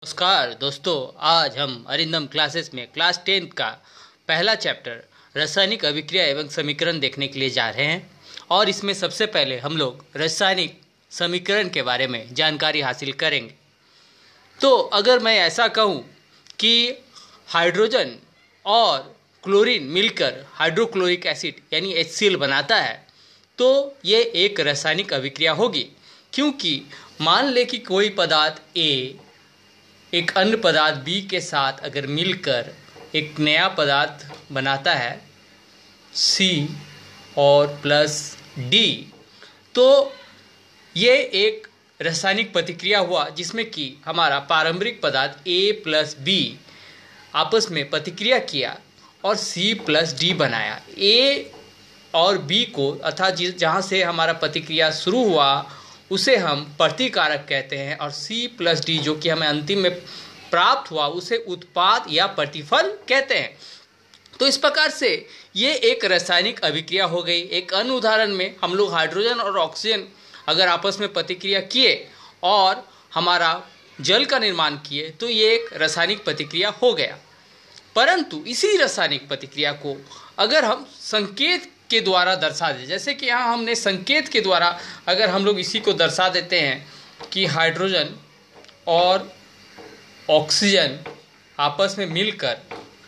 नमस्कार दोस्तों, आज हम अरिंदम क्लासेस में क्लास 10 का पहला चैप्टर रासायनिक अभिक्रिया एवं समीकरण देखने के लिए जा रहे हैं। और इसमें सबसे पहले हम लोग रासायनिक समीकरण के बारे में जानकारी हासिल करेंगे। तो अगर मैं ऐसा कहूँ कि हाइड्रोजन और क्लोरीन मिलकर हाइड्रोक्लोरिक एसिड यानी HCl बनाता है, तो ये एक रासायनिक अभिक्रिया होगी। क्योंकि मान ले कि कोई पदार्थ A एक अन्य पदार्थ B के साथ अगर मिलकर एक नया पदार्थ बनाता है C और प्लस D, तो ये एक रासायनिक प्रतिक्रिया हुआ जिसमें कि हमारा पारंपरिक पदार्थ A प्लस B आपस में प्रतिक्रिया किया और C प्लस D बनाया। A और B को अर्थात जहाँ से हमारा प्रतिक्रिया शुरू हुआ उसे हम प्रतिकारक कहते हैं, और C प्लस D जो कि हमें अंतिम में प्राप्त हुआ उसे उत्पाद या प्रतिफल कहते हैं। तो इस प्रकार से ये एक रासायनिक अभिक्रिया हो गई। एक अन्य उदाहरण में हम लोग हाइड्रोजन और ऑक्सीजन अगर आपस में प्रतिक्रिया किए और हमारा जल का निर्माण किए तो ये एक रासायनिक प्रतिक्रिया हो गया। परंतु इसी रासायनिक प्रतिक्रिया को अगर हम संकेत के द्वारा दर्शा दें, जैसे कि यहाँ हमने संकेत के द्वारा अगर हम लोग इसी को दर्शा देते हैं कि हाइड्रोजन और ऑक्सीजन आपस में मिलकर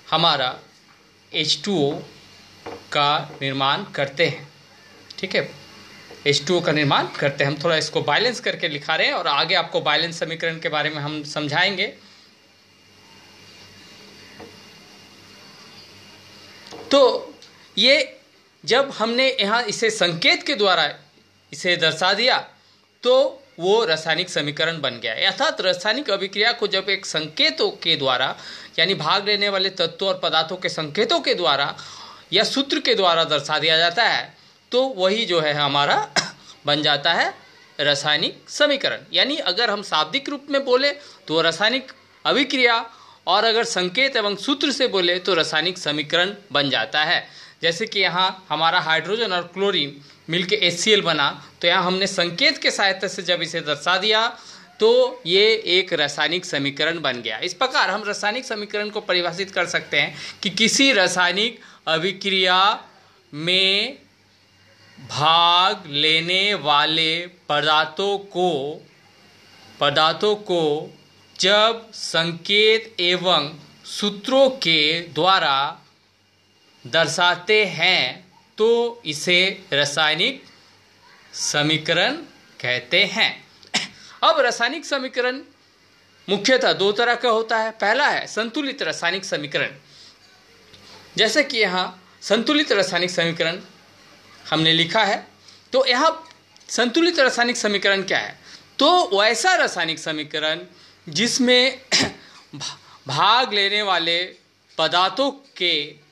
हमारा H2O का निर्माण करते हैं। ठीक है, H2O का निर्माण करते हैं। हम थोड़ा इसको बैलेंस करके लिखा रहे हैं और आगे आपको बैलेंस समीकरण के बारे में हम समझाएंगे। तो ये जब हमने यहाँ इसे संकेत के द्वारा इसे दर्शा दिया तो वो रासायनिक समीकरण बन गया। अर्थात रासायनिक अभिक्रिया को जब एक संकेतों के द्वारा यानी भाग लेने वाले तत्वों और पदार्थों के संकेतों के द्वारा या सूत्र के द्वारा दर्शा दिया जाता है तो वही जो है हमारा बन जाता है रासायनिक समीकरण। यानी अगर हम शाब्दिक रूप में बोले तो रासायनिक अभिक्रिया, और अगर संकेत एवं सूत्र से बोले तो रासायनिक समीकरण बन जाता है। जैसे कि यहाँ हमारा हाइड्रोजन और क्लोरीन मिलके HCl बना, तो यहाँ हमने संकेत के सहायता से जब इसे दर्शा दिया तो ये एक रासायनिक समीकरण बन गया। इस प्रकार हम रासायनिक समीकरण को परिभाषित कर सकते हैं कि किसी रासायनिक अभिक्रिया में भाग लेने वाले पदार्थों को जब संकेत एवं सूत्रों के द्वारा दर्शाते हैं तो इसे रासायनिक समीकरण कहते हैं। अब रासायनिक समीकरण मुख्यतः दो तरह का होता है। पहला है संतुलित रासायनिक समीकरण। जैसे कि यहाँ संतुलित रासायनिक समीकरण हमने लिखा है, तो यहाँ संतुलित रासायनिक समीकरण क्या है? तो वैसा रासायनिक समीकरण जिसमें भाग लेने वाले पदार्थों के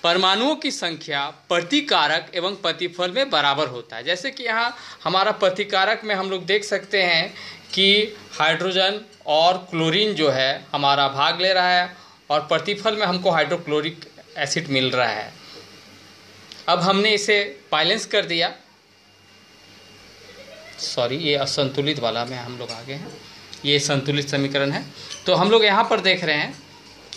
परमाणुओं की संख्या प्रतिकारक एवं प्रतिफल में बराबर होता है। जैसे कि यहाँ हमारा प्रतिकारक में हम लोग देख सकते हैं कि हाइड्रोजन और क्लोरीन जो है हमारा भाग ले रहा है और प्रतिफल में हमको हाइड्रोक्लोरिक एसिड मिल रहा है। अब हमने इसे बैलेंस कर दिया, सॉरी ये असंतुलित वाला में हम लोग आगे हैं, ये संतुलित समीकरण है। तो हम लोग यहाँ पर देख रहे हैं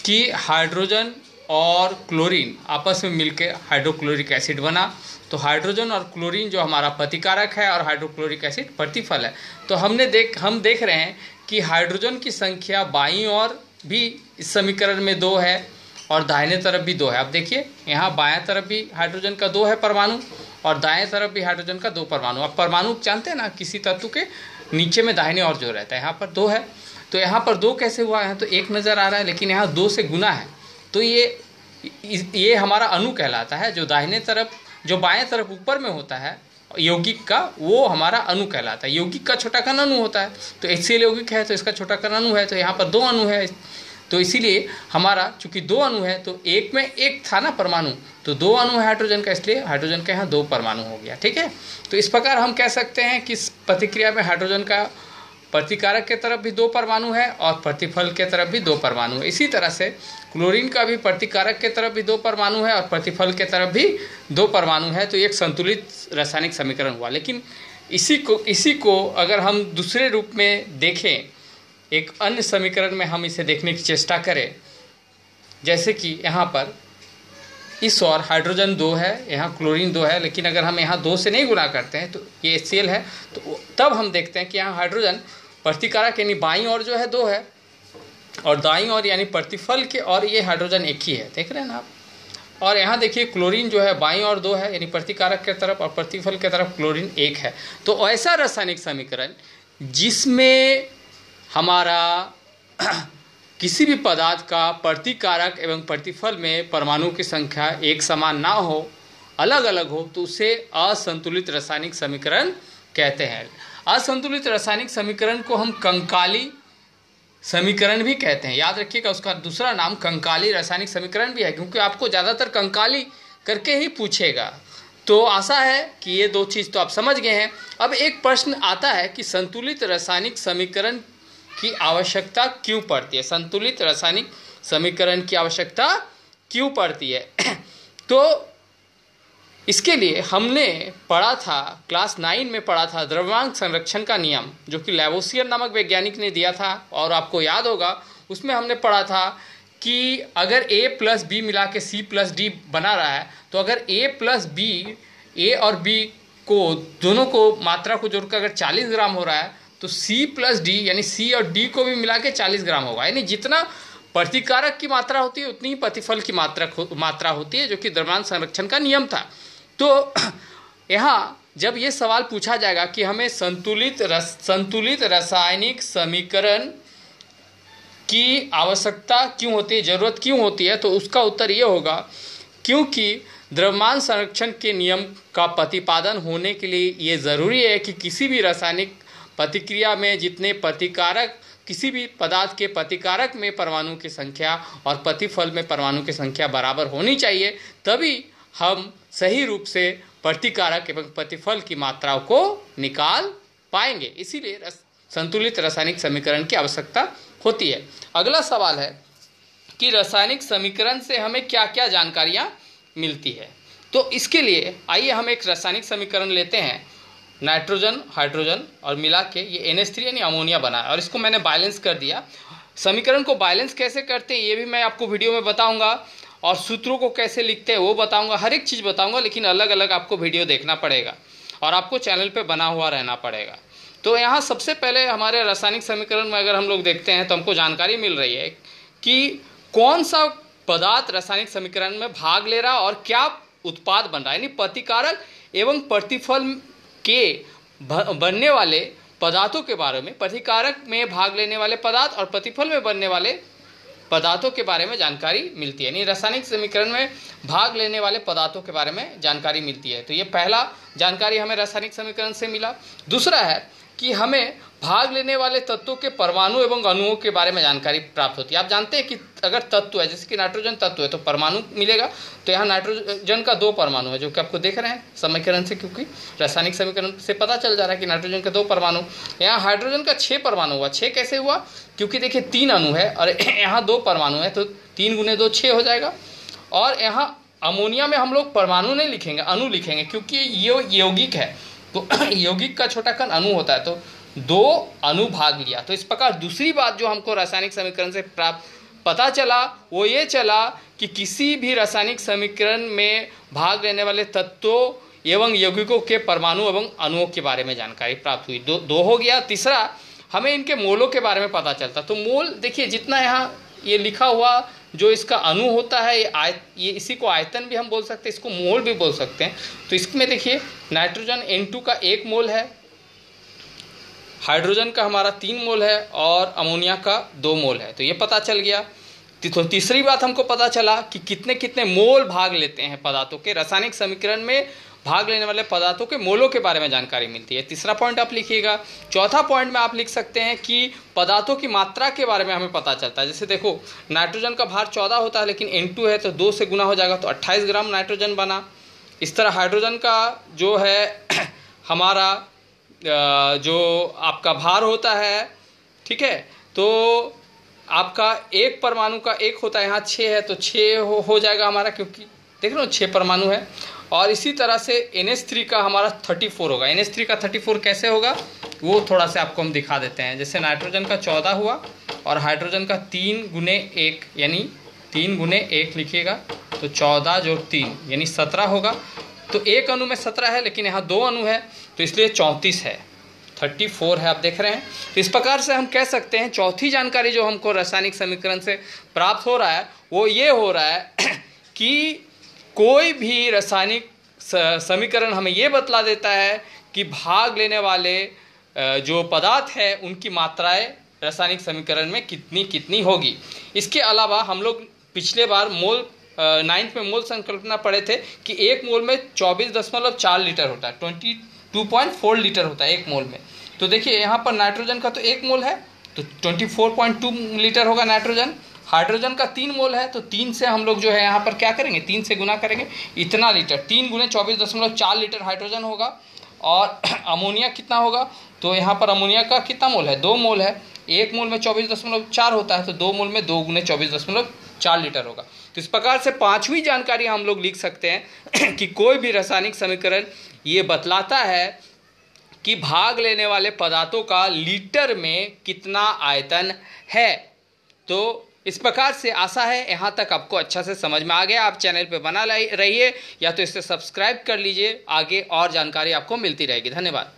कि हाइड्रोजन और क्लोरीन आपस में मिलकर हाइड्रोक्लोरिक एसिड बना। तो हाइड्रोजन और क्लोरीन जो हमारा प्रतिकारक है और हाइड्रोक्लोरिक एसिड प्रतिफल है। तो हम देख रहे हैं कि हाइड्रोजन की संख्या बाईं ओर भी इस समीकरण में 2 है और दाहिने तरफ भी 2 है। अब देखिए यहाँ बाएं तरफ भी हाइड्रोजन का 2 है परमाणु और दाएं तरफ भी हाइड्रोजन का 2 परमाणु। अब परमाणु जानते हैं ना, किसी तत्व के नीचे में दाहिने ओर जो रहता है, यहाँ पर 2 है। तो यहाँ पर 2 कैसे हुआ? यहाँ तो 1 नज़र आ रहा है लेकिन यहाँ 2 से गुना है। तो ये हमारा अणु कहलाता है। जो दाहिने तरफ जो बाएं तरफ ऊपर में होता है यौगिक का, वो हमारा अणु कहलाता है। यौगिक का छोटा कण अणु होता है, तो HCl यौगिक है तो इसका छोटा कण अणु है। तो यहाँ पर 2 अणु है, तो इसीलिए हमारा चूंकि 2 अणु है तो एक में एक था ना परमाणु, तो 2 अणु है हाइड्रोजन का, इसलिए हाइड्रोजन का यहाँ 2 परमाणु हो गया। ठीक है, तो इस प्रकार हम कह सकते हैं कि इस प्रतिक्रिया में हाइड्रोजन का प्रतिकारक के तरफ भी 2 परमाणु है और प्रतिफल के तरफ भी 2 परमाणु है। इसी तरह से क्लोरीन का भी प्रतिकारक के तरफ भी 2 परमाणु है और प्रतिफल के तरफ भी 2 परमाणु है। तो एक संतुलित रासायनिक समीकरण हुआ। लेकिन इसी को अगर हम दूसरे रूप में देखें एक अन्य समीकरण में हम इसे देखने की चेष्टा करें, जैसे कि यहाँ पर इस और हाइड्रोजन 2 है, यहाँ क्लोरीन 2 है, लेकिन अगर हम यहाँ 2 से नहीं गुना करते हैं तो ये HCl है, तो तब हम देखते हैं कि यहाँ हाइड्रोजन प्रतिकारक यानी बाईं ओर जो है 2 है और दाईं ओर यानी प्रतिफल के और ये हाइड्रोजन एक ही है, देख रहे हैं ना आप। और यहाँ देखिए क्लोरीन जो है बाईं ओर 2 है यानी प्रतिकारक के तरफ और प्रतिफल के तरफ क्लोरीन 1 है। तो ऐसा रासायनिक समीकरण जिसमें हमारा किसी भी पदार्थ का प्रतिकारक एवं प्रतिफल में परमाणु की संख्या एक समान ना हो, अलग अलग हो, तो उसे असंतुलित रासायनिक समीकरण कहते हैं। असंतुलित रासायनिक समीकरण को हम कंकाली समीकरण भी कहते हैं। याद रखिएगा, उसका दूसरा नाम कंकाली रासायनिक समीकरण भी है, क्योंकि आपको ज़्यादातर कंकाली करके ही पूछेगा। तो आशा है कि ये 2 चीज़ तो आप समझ गए हैं। अब एक प्रश्न आता है कि संतुलित रासायनिक समीकरण की आवश्यकता क्यों पड़ती है, संतुलित रासायनिक समीकरण की आवश्यकता क्यों पड़ती है। तो इसके लिए हमने पढ़ा था, क्लास 9 में पढ़ा था द्रव्यमान संरक्षण का नियम, जो कि लैवोसियर नामक वैज्ञानिक ने दिया था। और आपको याद होगा उसमें हमने पढ़ा था कि अगर A प्लस बी मिला के C प्लस डी बना रहा है, तो अगर A और B को दोनों को मात्रा को जोड़कर अगर 40 ग्राम हो रहा है, तो C प्लस डी यानी C और D को भी मिला के 40 ग्राम होगा। यानी जितना प्रतिकारक की मात्रा होती है उतनी ही प्रतिफल की मात्रा होती है, जो कि द्रव्यमान संरक्षण का नियम था। तो यहाँ जब ये सवाल पूछा जाएगा कि हमें संतुलित रासायनिक समीकरण की आवश्यकता क्यों होती है, ज़रूरत क्यों होती है, तो उसका उत्तर ये होगा क्योंकि द्रव्यमान संरक्षण के नियम का प्रतिपादन होने के लिए ये ज़रूरी है कि किसी भी रासायनिक प्रतिक्रिया में जितने प्रतिकारक, किसी भी पदार्थ के प्रतिकारक में परमाणु की संख्या और प्रतिफल में परमाणु की संख्या बराबर होनी चाहिए, तभी हम सही रूप से प्रतिकारक एवं प्रतिफल की मात्राओं को निकाल पाएंगे। इसीलिए संतुलित रासायनिक समीकरण की आवश्यकता होती है। अगला सवाल है कि रासायनिक समीकरण से हमें क्या क्या जानकारियाँ मिलती है। तो इसके लिए आइए हम एक रासायनिक समीकरण लेते हैं, नाइट्रोजन हाइड्रोजन और मिला के ये NH3 यानी अमोनिया बना है, और इसको मैंने बैलेंस कर दिया। समीकरण को बैलेंस कैसे करते हैं ये भी मैं आपको वीडियो में बताऊंगा, और सूत्रों को कैसे लिखते हैं वो बताऊंगा, हर एक चीज़ बताऊंगा, लेकिन अलग अलग आपको वीडियो देखना पड़ेगा और आपको चैनल पे बना हुआ रहना पड़ेगा। तो यहाँ सबसे पहले हमारे रासायनिक समीकरण में अगर हम लोग देखते हैं तो हमको जानकारी मिल रही है कि कौन सा पदार्थ रासायनिक समीकरण में भाग ले रहा और क्या उत्पाद बन रहा है, यानी प्रतिकारक एवं प्रतिफल के बनने वाले पदार्थों के बारे में, प्रतिकारक में भाग लेने वाले पदार्थ और प्रतिफल में बनने वाले पदार्थों के बारे में जानकारी मिलती है। यानी रासायनिक समीकरण में भाग लेने वाले पदार्थों के बारे में जानकारी मिलती है। तो ये पहला जानकारी हमें रासायनिक समीकरण से मिला। दूसरा है कि हमें भाग लेने वाले तत्वों के परमाणु एवं अणुओं के बारे में जानकारी प्राप्त होती है। आप जानते हैं कि अगर तत्व है, जैसे कि नाइट्रोजन तत्व है, तो परमाणु मिलेगा। तो यहाँ नाइट्रोजन का 2 परमाणु है, जो कि आपको देख रहे हैं समीकरण से, क्योंकि रासायनिक समीकरण से पता चल जा रहा है कि नाइट्रोजन का 2 परमाणु। यहाँ हाइड्रोजन का 6 परमाणु हुआ। 6 कैसे हुआ, क्योंकि देखिए 3 अणु है और यहाँ 2 परमाणु है, तो 3 गुने 2 6 हो जाएगा। और यहाँ अमोनिया में हम लोग परमाणु नहीं लिखेंगे, अणु लिखेंगे, क्योंकि ये यौगिक है। तो यौगिक का छोटा कण अणु होता है, तो 2 अणु भाग लिया। तो इस प्रकार दूसरी बात जो हमको रासायनिक समीकरण से प्राप्त पता चला वो ये चला कि किसी भी रासायनिक समीकरण में भाग लेने वाले तत्वों एवं यौगिकों के परमाणु एवं अणुओं के बारे में जानकारी प्राप्त हुई। 2 हो गया। तीसरा, हमें इनके मोलों के बारे में पता चलता। तो मोल देखिए, जितना यहाँ ये लिखा हुआ जो इसका अणु होता है, ये इसी को आयतन भी हम बोल सकते हैं, इसको मोल भी बोल सकते हैं। तो इसमें देखिए नाइट्रोजन N2 का 1 मोल है, हाइड्रोजन का हमारा 3 मोल है और अमोनिया का 2 मोल है। तो ये पता चल गया। तो तीसरी बात हमको पता चला कि कितने कितने मोल भाग लेते हैं पदार्थों के, रासायनिक समीकरण में भाग लेने वाले पदार्थों के मोलों के बारे में जानकारी मिलती है। तीसरा पॉइंट आप लिखिएगा। चौथा पॉइंट में आप लिख सकते हैं कि पदार्थों की मात्रा के बारे में हमें पता चलता है। जैसे देखो, नाइट्रोजन का भार 14 होता है, लेकिन N2 है तो 2 से गुना हो जाएगा, तो 28 ग्राम नाइट्रोजन बना। इस तरह हाइड्रोजन का जो है हमारा जो आपका भार होता है, ठीक है, तो आपका 1 परमाणु का 1 होता है, यहाँ 6 है तो 6 हो जाएगा हमारा, क्योंकि देख लो 6 परमाणु है। और इसी तरह से NH3 का हमारा 34 होगा। NH3 का 34 कैसे होगा, वो थोड़ा सा आपको हम दिखा देते हैं। जैसे नाइट्रोजन का 14 हुआ और हाइड्रोजन का 3 गुने 1 यानी 3 गुने 1 लिखिएगा तो 14 जोड़ 3 यानी 17 होगा। तो एक अणु में 17 है लेकिन यहाँ 2 अणु है तो इसलिए 34 है, 34 है, आप देख रहे हैं। तो इस प्रकार से हम कह सकते हैं चौथी जानकारी जो हमको रासायनिक समीकरण से प्राप्त हो रहा है वो ये हो रहा है कि कोई भी रासायनिक समीकरण हमें ये बतला देता है कि भाग लेने वाले जो पदार्थ है उनकी मात्राएं रासायनिक समीकरण में कितनी कितनी होगी। इसके अलावा हम लोग पिछले बार मोल 9th में मोल संकल्पना पढ़े थे कि एक मोल में 24.4 लीटर होता है, 22.4 लीटर होता है एक मोल में। तो देखिए यहाँ पर नाइट्रोजन का तो एक मोल है तो 24.2 लीटर होगा नाइट्रोजन। हाइड्रोजन का 3 मोल है तो 3 से हम लोग जो है यहाँ पर क्या करेंगे, 3 से गुना करेंगे, इतना लीटर, 3 गुने 24.4 लीटर हाइड्रोजन होगा। और अमोनिया कितना होगा, तो यहाँ पर अमोनिया का कितना मोल है, 2 मोल है। एक मोल में 24.4 होता है तो 2 मोल में 2 गुने 24.4 लीटर होगा। तो इस प्रकार से पांचवी जानकारी हम लोग लिख सकते हैं कि कोई भी रासायनिक समीकरण ये बतलाता है कि भाग लेने वाले पदार्थों का लीटर में कितना आयतन है। तो इस प्रकार से आशा है यहाँ तक आपको अच्छा से समझ में आ गया। आप चैनल पे बना रहिए या तो इसे सब्सक्राइब कर लीजिए, आगे और जानकारी आपको मिलती रहेगी। धन्यवाद।